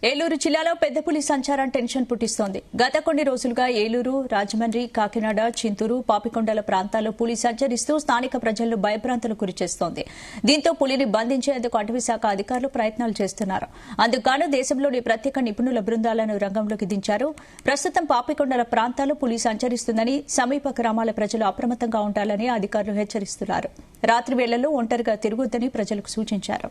ఏలూరు జిల్లాలో పెద్ద పులి సంచారం టెన్షన్ పుట్టిస్తోంది. గత కొన్ని రోజులుగా ఏలూరు, రాజమండ్రి, కాకినాడ, చింతూరు, పాపికొండల ప్రాంతాల్లో పులి సంచరిస్తూ స్థానిక ప్రజలను భయభ్రాంతులకు గురిచేస్తోంది. దీంతో పులిని బంధించేందుకు అటవీశాఖ అధికారులు ప్రయత్నాలు చేస్తున్నారు. అందుకుగాను దేశంలోని ప్రత్యేక నిపుణుల బృందాలను రంగంలోకి దించారు. ప్రస్తుతం పాపికొండల ప్రాంతాల్లో పులి సంచరిస్తుందని, సమీప గ్రామాల ప్రజలు అప్రమత్తంగా ఉండాలని అధికారులు హెచ్చరిస్తున్నారు. రాత్రి వేళల్లో ఒంటరిగా తిరగొద్దని ప్రజలకు సూచించారు.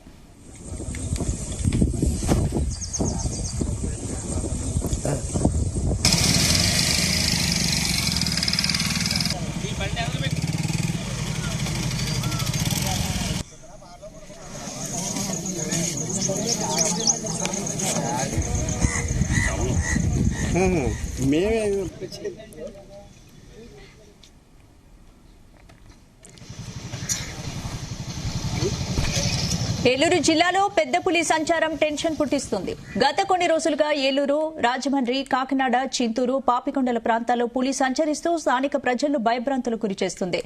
ఏలూరు జిల్లాలో పెద్ద పులి సంచారం టెన్షన్ పుట్టిస్తుంది. గత కొన్ని రోజులుగా ఏలూరు, రాజమండ్రి, కాకినాడ, చింతూరు, పాపికొండల ప్రాంతాల్లో పులి సంచరిస్తూ స్థానిక ప్రజలను భయభ్రాంతులకు గురిచేస్తుంది.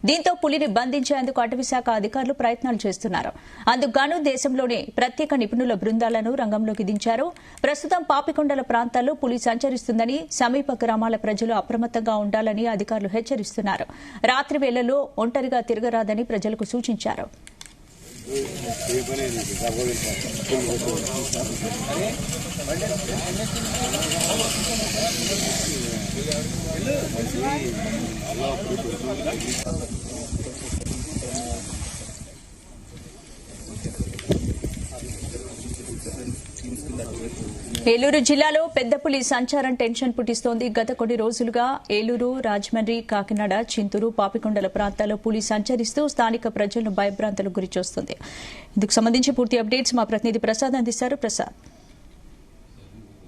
దీంతో పులిని బంధించేందుకు అటవీశాఖ అధికారులు ప్రయత్నాలు చేస్తున్నారు. అందుకుగాను దేశంలోని ప్రత్యేక నిపుణుల బృందాలను రంగంలోకి దించారు. ప్రస్తుతం పాపికొండల ప్రాంతాల్లో పులి సంచరిస్తుందని, సమీప గ్రామాల ప్రజలు అప్రమత్తంగా ఉండాలని అధికారులు హెచ్చరిస్తున్నారు. రాత్రి వేళల్లో ఒంటరిగా తిరగరాదని ప్రజలకు సూచించారు. ఏలూరు జిల్లాలో పెద్ద పులి సంచారం టెన్షన్ పుట్టిస్తోంది. గత కొన్ని రోజులుగా ఏలూరు, రాజమండ్రి, కాకినాడ, చింతూరు, పాపికొండల ప్రాంతాల్లో పులి సంచరిస్తూ స్థానిక ప్రజలను భయభ్రాంతులకు గురిచేస్తుంది. ఇందుకు సంబంధించి పూర్తి అప్డేట్స్ మా ప్రతినిధి ప్రసాద్ అందిస్తారు. ప్రసాద్,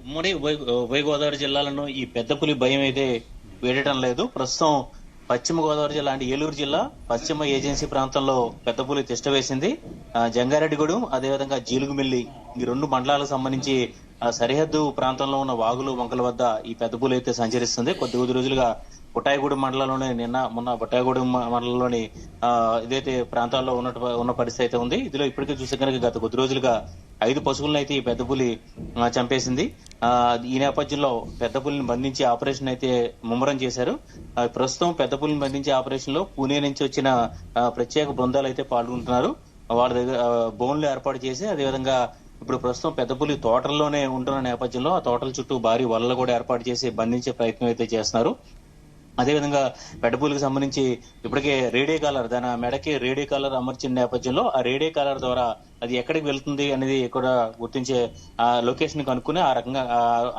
ఉమ్మడి ఉభయ గోదావరి జిల్లాలను ఈ పెద్ద పులి భయం అయితే వేడటం లేదు. ప్రస్తుతం పశ్చిమ గోదావరి జిల్లా అంటే ఏలూరు జిల్లా పశ్చిమ ఏజెన్సీ ప్రాంతంలో పెద్ద పులి తిష్ట వేసింది. జంగారెడ్డిగూడెం, అదేవిధంగా జీలుగుమిల్లి ఈ రెండు మండలాలకు సంబంధించి సరిహద్దు ప్రాంతంలో ఉన్న వాగులు, వంకల వద్ద ఈ పెద్ద పులి అయితే సంచరిస్తుంది. కొద్ది రోజులుగా బుట్టాయిగూడెం మండలంలోనే మొన్న బుట్టాయిగూడెం మండలంలోని ఇదైతే ప్రాంతాల్లో ఉన్న పరిస్థితి అయితే ఉంది. ఇందులో ఇప్పటికే చూసే కనుక గత కొద్ది రోజులుగా 5 పశువులను అయితే ఈ పెద్ద పులి చంపేసింది. ఈ నేపథ్యంలో పెద్ద పులిని బంధించి ఆపరేషన్ అయితే ముమ్మరం చేశారు. ప్రస్తుతం పెద్ద పులిని బంధించే ఆపరేషన్ లో పూణే నుంచి వచ్చిన ప్రత్యేక బృందాలు అయితే పాల్గొంటున్నారు. వాళ్ళ దగ్గర బోన్లు ఏర్పాటు చేసి, అదేవిధంగా ఇప్పుడు ప్రస్తుతం పెద్ద పులి తోటల్లోనే ఉంటున్న నేపథ్యంలో ఆ తోటల చుట్టూ భారీ వలలు కూడా ఏర్పాటు చేసి బంధించే ప్రయత్నం అయితే చేస్తున్నారు. అదేవిధంగా పెద్ద పులికి సంబంధించి ఇప్పటికే రేడియో కాలర్, దాని మెడకి రేడియో కాలర్ అమర్చిన నేపథ్యంలో ఆ రేడియో కాలర్ ద్వారా అది ఎక్కడికి వెళ్తుంది అనేది కూడా గుర్తించే ఆ లొకేషన్ కనుక్కుని ఆ రకంగా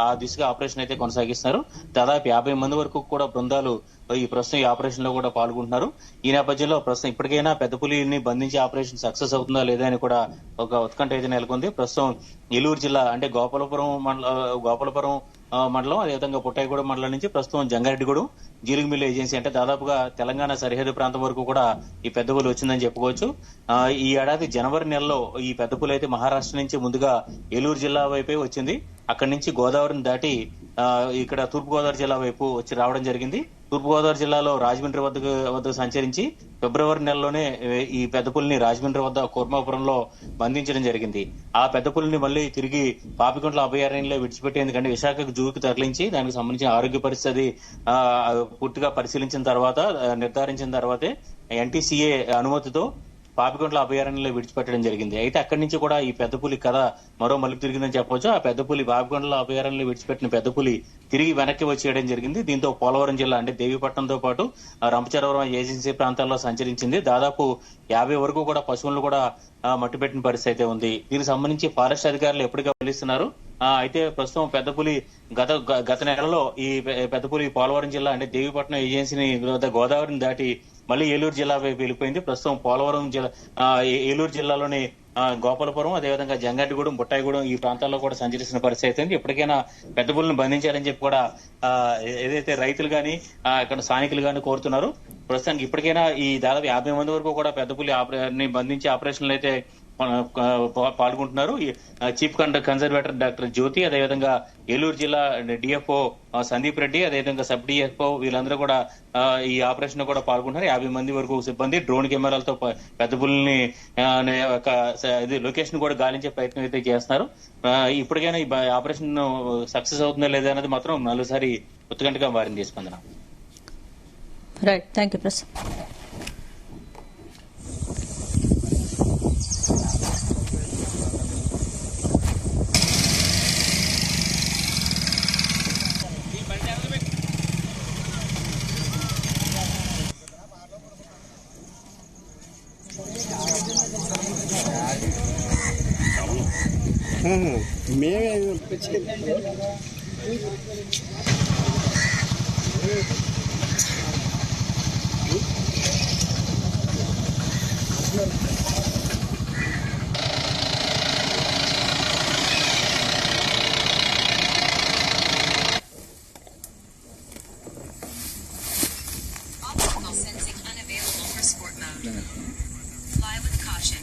ఆ దిశగా ఆపరేషన్ అయితే కొనసాగిస్తున్నారు. దాదాపు 50 మంది వరకు కూడా బృందాలు ప్రస్తుతం ఈ ఆపరేషన్ లో కూడా పాల్గొంటున్నారు. ఈ నేపథ్యంలో ప్రస్తుతం ఇప్పటికైనా పెద్ద పులిని బంధించే ఆపరేషన్ సక్సెస్ అవుతుందా లేదా అని కూడా ఒక ఉత్కంఠ అయితే నెలకొంది. ప్రస్తుతం ఏలూరు జిల్లా అంటే గోపాలపురం మండలం, అదేవిధంగా పుట్టాయిగూడెం మండలం నుంచి ప్రస్తుతం జంగారెడ్డిగూడెం, జీలుగుమిల్లి ఏజెన్సీ అంటే దాదాపుగా తెలంగాణ సరిహద్దు ప్రాంతం వరకు కూడా ఈ పెద్ద పులి వచ్చిందని చెప్పుకోవచ్చు. ఈ ఏడాది జనవరి నెలలో ఈ పెద్ద పులి అయితే మహారాష్ట్ర నుంచి ముందుగా ఏలూరు జిల్లా వైపే వచ్చింది. అక్కడి నుంచి గోదావరిని దాటి ఇక్కడ తూర్పుగోదావరి జిల్లా వైపు వచ్చి రావడం జరిగింది. తూర్పుగోదావరి జిల్లాలో రాజమండ్రి వద్దకు సంచరించి ఫిబ్రవరి నెలలోనే ఈ పెద్ద పులిని రాజమండ్రి వద్ద కూర్మాపురంలో బంధించడం జరిగింది. ఆ పెద్ద పులిని మళ్లీ తిరిగి పాపికొండల అభయారణ్యంలో విడిచిపెట్టేందుకంటే విశాఖ జూకి తరలించి దానికి సంబంధించిన ఆరోగ్య పరిస్థితి పూర్తిగా పరిశీలించిన తర్వాత నిర్ధారించిన తర్వాతే ఎన్టీసీఏ అనుమతితో పాపికొండల అభయారణ్యంలో విడిచిపెట్టడం జరిగింది. అయితే అక్కడి నుంచి కూడా ఈ పెద్ద పులి కథ మరో మలుపు తిరిగిందని చెప్పవచ్చు. ఆ పెద్ద పులి పాపికొండల అభయారణ్యంలో విడిచిపెట్టిన పెద్ద పులి తిరిగి వెనక్కి వచ్చేయడం జరిగింది. దీంతో పోలవరం జిల్లా అంటే దేవీపట్నంతో పాటు రంపచోడవరం ఏజెన్సీ ప్రాంతాల్లో సంచరించింది. దాదాపు 50 వరకు కూడా పశువులను కూడా మట్టిపెట్టిన పరిస్థితి అయితే ఉంది. దీనికి సంబంధించి ఫారెస్ట్ అధికారులు ఎప్పటికీ పిలుస్తున్నారు. అయితే ప్రస్తుతం పెద్ద పులి గత నెలలో ఈ పెద్ద పులి పోలవరం జిల్లా అంటే దేవీపట్నం ఏజెన్సీని గోదావరిని దాటి మళ్ళీ ఏలూరు జిల్లా వైపు వెళ్ళిపోయింది. ప్రస్తుతం పోలవరం జిల్లా ఏలూరు జిల్లాలోని గోపాలపురం, అదేవిధంగా జంగారెడ్డిగూడెం, బుట్టాయిగూడెం ఈ ప్రాంతాల్లో కూడా సంచరిస్తున్న పరిస్థితి అయితే ఇప్పటికైనా పెద్ద పులిని బంధించాలని చెప్పి కూడా ఏదైతే రైతులు గాని ఇక్కడ స్థానికులు గాని కోరుతున్నారు. ప్రస్తుతానికి ఇప్పటికైనా ఈ దాదాపు 50 మంది వరకు కూడా పెద్ద పులి బంధించే ఆపరేషన్లు అయితే పాల్గొంటున్నారు. చీఫ్ కన్జర్వేటర్ డాక్టర్ జ్యోతి, అదేవిధంగా ఏలూరు జిల్లా డిఎఫ్ఓ సందీప్ రెడ్డి, అదేవిధంగా సబ్ డిఎఫ్ఓ వీళ్ళందరూ కూడా ఈ ఆపరేషన్ కూడా పాల్గొంటున్నారు. 50 మంది వరకు సిబ్బంది డ్రోన్ కెమెరాలతో పెద్ద పులిని లొకేషన్ కూడా గాలించే ప్రయత్నం అయితే చేస్తున్నారు. ఇప్పటికైనా ఈ ఆపరేషన్ సక్సెస్ అవుతుందా లేదా అనేది మాత్రం మరోసారి ఉత్కంఠగా మారింది. స్పందన. Right, thank you Prasad. మేమే Sensing unavailable for sport mode. Fly with caution.